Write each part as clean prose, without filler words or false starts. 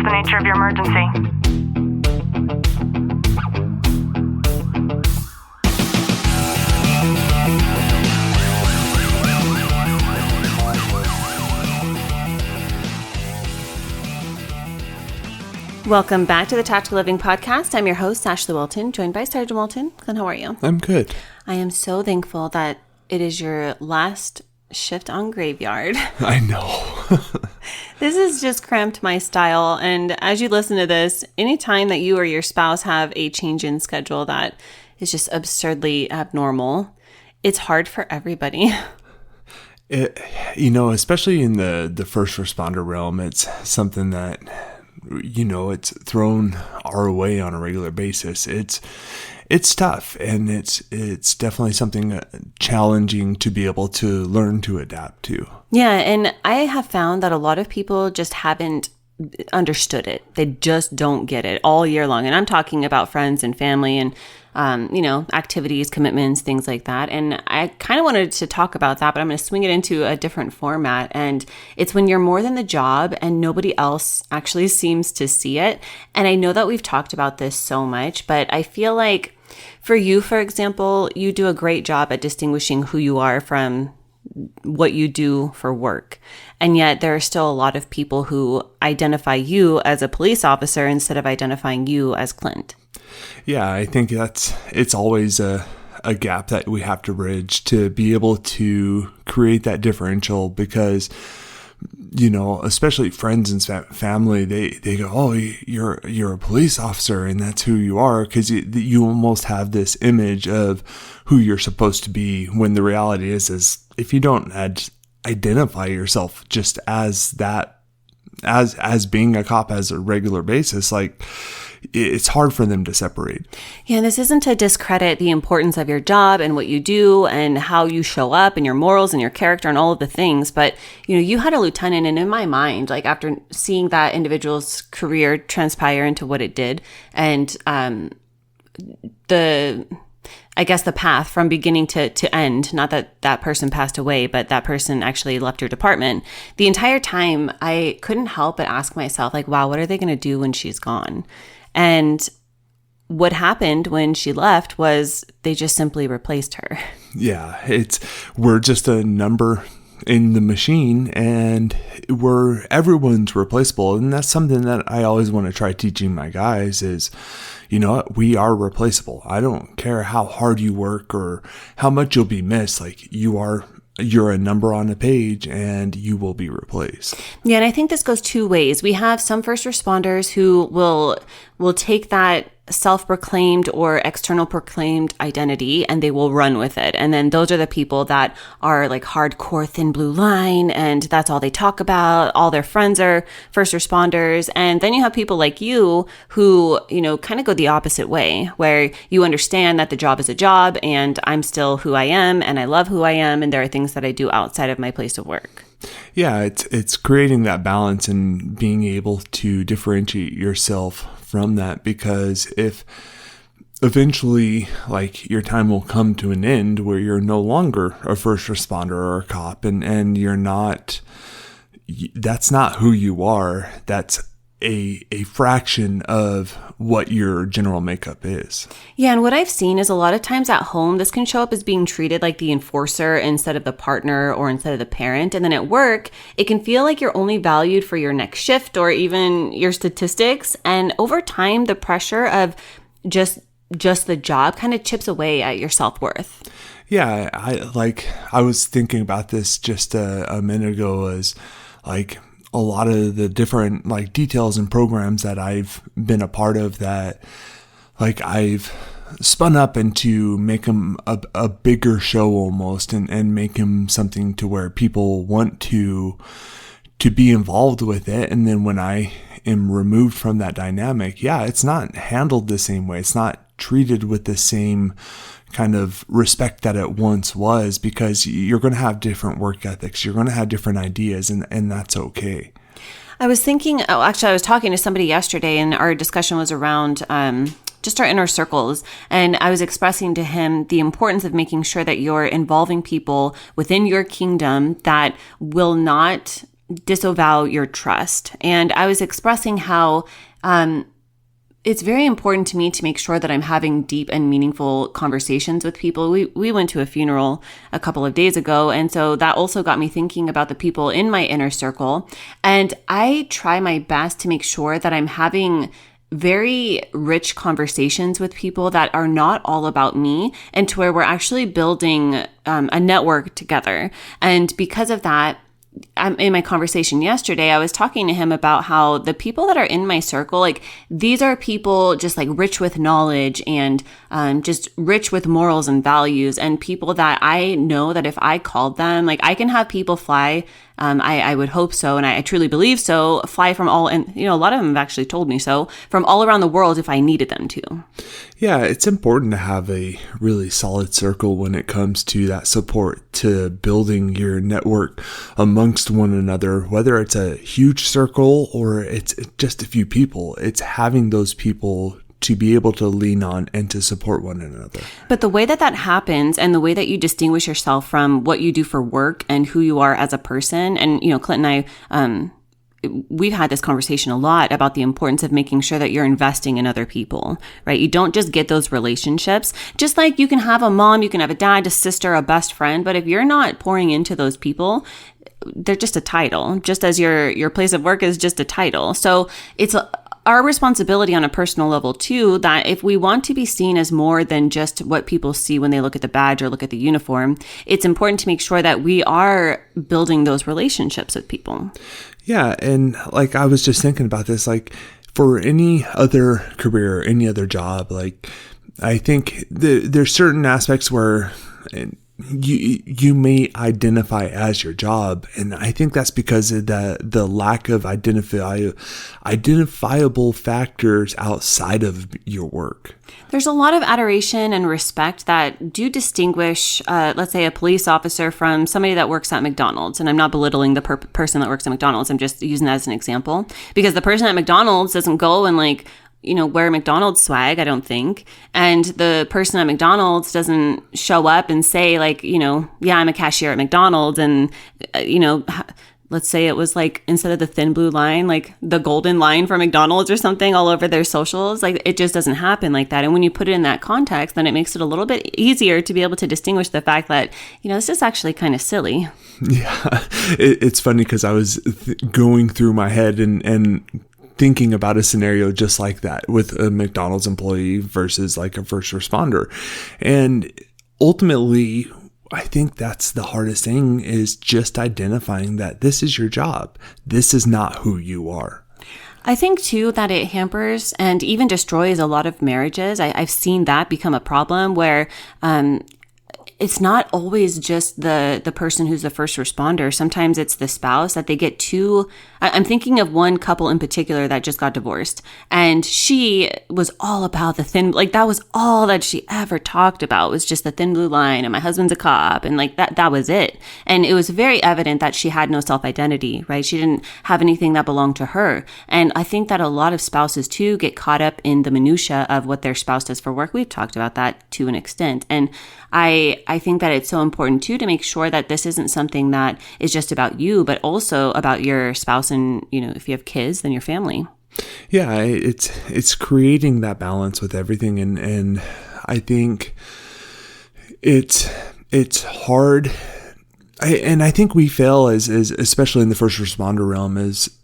the nature of your emergency? Welcome back to the Tactical Living Podcast. I'm your host, Ashley Walton, joined by Sergeant Walton. Glenn, how are you? I'm good. I am so thankful that it is your last shift on graveyard. I know. This has just cramped my style. And as you listen to this, anytime that you or your spouse have a change in schedule that is just absurdly abnormal, it's hard for everybody. Especially in the first responder realm, it's something that, it's thrown our way on a regular basis. It's tough, and it's definitely something challenging to be able to learn to adapt to. Yeah, and I have found that a lot of people just haven't understood it. They just don't get it all year long. And I'm talking about friends and family and, activities, commitments, things like that. And I kind of wanted to talk about that, but I'm going to swing it into a different format. And it's when you're more than the job and nobody else actually seems to see it. And I know that we've talked about this so much, but I feel like for you, for example, you do a great job at distinguishing who you are from what you do for work. And yet there are still a lot of people who identify you as a police officer instead of identifying you as Clint. Yeah, I think it's always a gap that we have to bridge to be able to create that differential because, especially friends and family, they go, oh, you're a police officer and that's who you are, because you almost have this image of who you're supposed to be, when the reality is if you don't identify yourself just as that, as being a cop as a regular basis, like, it's hard for them to separate. Yeah, and this isn't to discredit the importance of your job and what you do and how you show up and your morals and your character and all of the things. But, you had a lieutenant, and in my mind, like after seeing that individual's career transpire into what it did, and the path from beginning to end, not that that person passed away, but that person actually left your department. The entire time, I couldn't help but ask myself, like, wow, what are they going to do when she's gone? And what happened when she left was they just simply replaced her. Yeah, we're just a number in the machine, and everyone's replaceable. And that's something that I always want to try teaching my guys is, we are replaceable. I don't care how hard you work or how much you'll be missed. Like, you're a number on a page and you will be replaced. Yeah, and I think this goes two ways. We have some first responders who will take that self-proclaimed or external proclaimed identity and they will run with it. And then those are the people that are like hardcore thin blue line, and that's all they talk about. All their friends are first responders. And then you have people like you who, kind of go the opposite way, where you understand that the job is a job and I'm still who I am and I love who I am, and there are things that I do outside of my place of work. Yeah, it's creating that balance and being able to differentiate yourself from that, because if eventually, like, your time will come to an end where you're no longer a first responder or a cop, and you're not, that's not who you are. That's a fraction of what your general makeup is. Yeah, and what I've seen is a lot of times at home, this can show up as being treated like the enforcer instead of the partner or instead of the parent. And then at work, it can feel like you're only valued for your next shift or even your statistics. And over time, the pressure of just the job kind of chips away at your self-worth. Yeah, I was thinking about this just a minute ago, as like a lot of the different like details and programs that I've been a part of that, like, I've spun up into make them a bigger show almost, and make them something to where people want to be involved with it. And then when I am removed from that dynamic, it's not handled the same way. It's not treated with the same kind of respect that it once was, because you're going to have different work ethics. You're going to have different ideas, and that's okay. I was thinking, I was talking to somebody yesterday, and our discussion was around just our inner circles. And I was expressing to him the importance of making sure that you're involving people within your kingdom that will not disavow your trust. And I was expressing how it's very important to me to make sure that I'm having deep and meaningful conversations with people. We went to a funeral a couple of days ago, and so that also got me thinking about the people in my inner circle. And I try my best to make sure that I'm having very rich conversations with people that are not all about me, and to where we're actually building a network together. And because of that, in my conversation yesterday, I was talking to him about how the people that are in my circle, like these are people just like rich with knowledge and just rich with morals and values, and people that I know that if I called them, like I can have people fly. I would hope so, and I truly believe so, fly from all, and a lot of them have actually told me so, from all around the world if I needed them to. Yeah, it's important to have a really solid circle when it comes to that support, to building your network amongst one another, whether it's a huge circle or it's just a few people. It's having those people to be able to lean on and to support one another. But the way that happens, and the way that you distinguish yourself from what you do for work and who you are as a person, and Clint and I, we've had this conversation a lot about the importance of making sure that you're investing in other people, right? You don't just get those relationships. Just like you can have a mom, you can have a dad, a sister, a best friend, but if you're not pouring into those people, they're just a title, just as your place of work is just a title. So it's our responsibility on a personal level too, that if we want to be seen as more than just what people see when they look at the badge or look at the uniform, it's important to make sure that we are building those relationships with people. Yeah. And like, I was just thinking about this, like for any other career, any other job, like I think there's certain aspects where you may identify as your job, and I think that's because of the lack of identifiable factors outside of your work. There's a lot of adoration and respect that do distinguish, let's say, a police officer from somebody that works at McDonald's. And I'm not belittling the person that works at McDonald's. I'm just using that as an example, because the person at McDonald's doesn't go and wear McDonald's swag, I don't think. And the person at McDonald's doesn't show up and say yeah, I'm a cashier at McDonald's. And, let's say it was like, instead of the thin blue line, like the golden line for McDonald's or something all over their socials. Like it just doesn't happen like that. And when you put it in that context, then it makes it a little bit easier to be able to distinguish the fact that, this is actually kind of silly. Yeah. It's funny because I was going through my head and thinking about a scenario just like that with a McDonald's employee versus like a first responder. And ultimately, I think that's the hardest thing, is just identifying that this is your job. This is not who you are. I think too that it hampers and even destroys a lot of marriages. I've seen that become a problem where, it's not always just the person who's the first responder. Sometimes it's the spouse that they get too. I'm thinking of one couple in particular that just got divorced, and she was all about the thin, like that was all that she ever talked about, was just the thin blue line, and my husband's a cop, and like that was it. And it was very evident that she had no self-identity, right? She didn't have anything that belonged to her. And I think that a lot of spouses too get caught up in the minutia of what their spouse does for work. We've talked about that to an extent. And I think that it's so important too to make sure that this isn't something that is just about you, but also about your spouse, and if you have kids, then your family. Yeah, it's creating that balance with everything, and I think it's hard. I think we fail as especially in the first responder realm, as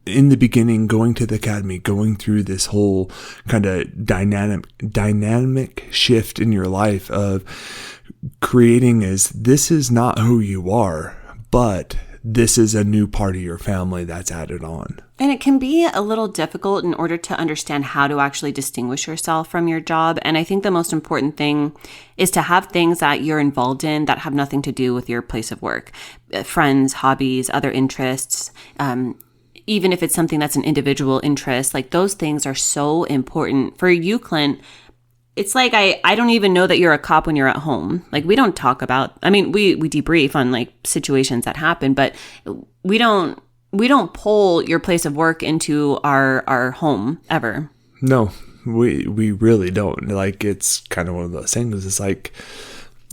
in the beginning, going to the academy, going through this whole kind of dynamic shift in your life of creating this is not who you are, but this is a new part of your family that's added on. And it can be a little difficult in order to understand how to actually distinguish yourself from your job. And I think the most important thing is to have things that you're involved in that have nothing to do with your place of work, friends, hobbies, other interests, even if it's something that's an individual interest. Like those things are so important. For you, Clint, it's like I don't even know that you're a cop when you're at home. Like we don't talk about, we debrief on like situations that happen, but we don't pull your place of work into our home ever. No, we really don't. Like it's kind of one of those things. It's like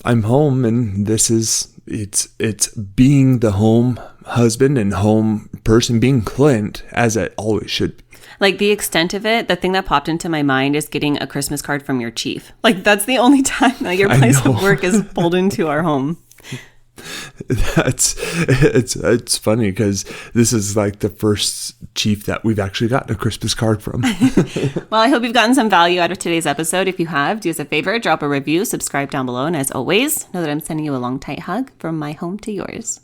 I'm home and this is it's being the home husband and home person, being Clint, as it always should be. Like the extent of it, the thing that popped into my mind is getting a Christmas card from your chief. Like that's the only time that your place of work is pulled into our home. It's funny because this is like the first chief that we've actually gotten a Christmas card from. Well, I hope you've gotten some value out of today's episode. If you have, do us a favor, drop a review, subscribe down below, and as always, know that I'm sending you a long, tight hug from my home to yours.